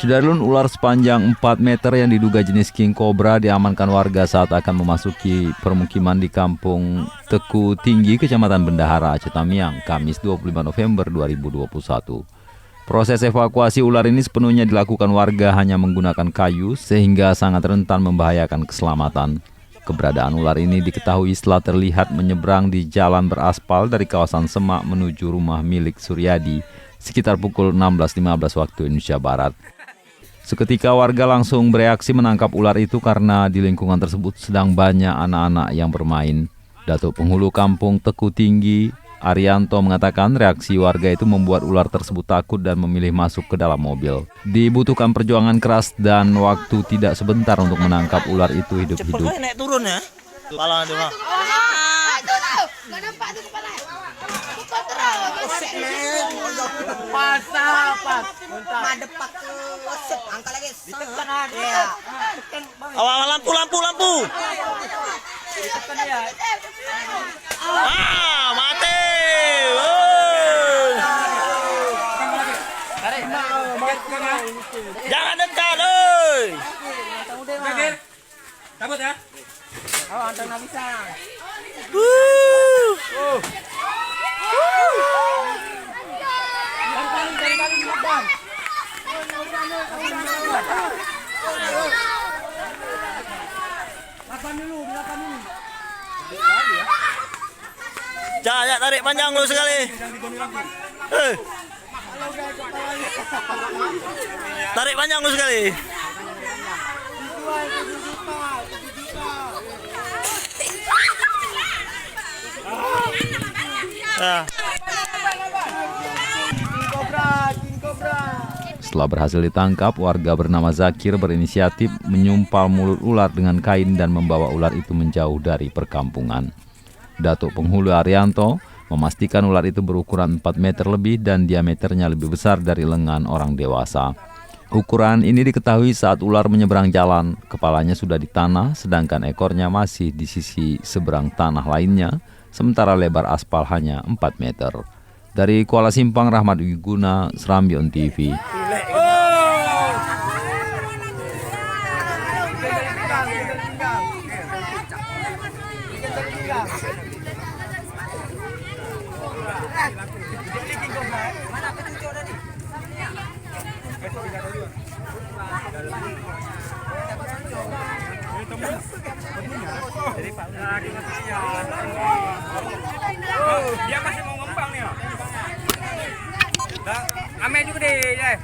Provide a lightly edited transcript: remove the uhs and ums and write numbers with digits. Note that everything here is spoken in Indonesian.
Sudarlun, ular sepanjang 4 meter yang diduga jenis king cobra diamankan warga saat akan memasuki permukiman di Kampung Teku Tinggi, Kecamatan Bendahara, Aceh Tamiang, Kamis 25 November 2021. Proses evakuasi ular ini sepenuhnya dilakukan warga hanya menggunakan kayu sehingga sangat rentan membahayakan keselamatan. Keberadaan ular ini diketahui setelah terlihat menyeberang di jalan beraspal dari kawasan Semak menuju rumah milik Suryadi sekitar pukul 16.15 waktu Indonesia Barat. Seketika warga langsung bereaksi menangkap ular itu karena di lingkungan tersebut sedang banyak anak-anak yang bermain. Datuk Penghulu Kampung Teku Tinggi, Arianto, mengatakan reaksi warga itu membuat ular tersebut takut dan memilih masuk ke dalam mobil. Dibutuhkan perjuangan keras dan waktu tidak sebentar untuk menangkap ular itu hidup-hidup. Cepat naik turun ya. Kepala dulu. Enggak nampak tuh kepala. Madep pakai wasep angka lagi. Ditekan ada. Awal lampu. Ah, mati. Jangan dekat, oi. Cabut ya. Oh, antar nak bisa. Jangan tarik panjang lu sekali. Tarik panjang lu sekali. Setelah berhasil ditangkap, warga bernama Zakir berinisiatif menyumpal mulut ular dengan kain dan membawa ular itu menjauh dari perkampungan. Datuk Penghulu Arianto memastikan ular itu berukuran 4 meter lebih dan diameternya lebih besar dari lengan orang dewasa. Ukuran ini diketahui saat ular menyeberang jalan, kepalanya sudah di tanah sedangkan ekornya masih di sisi seberang tanah lainnya, sementara lebar aspal hanya 4 meter. Dari Kuala Simpang, Rahmat Wiguna, Serambion TV. Dia masih mau ngembang nih. Ame juga deh,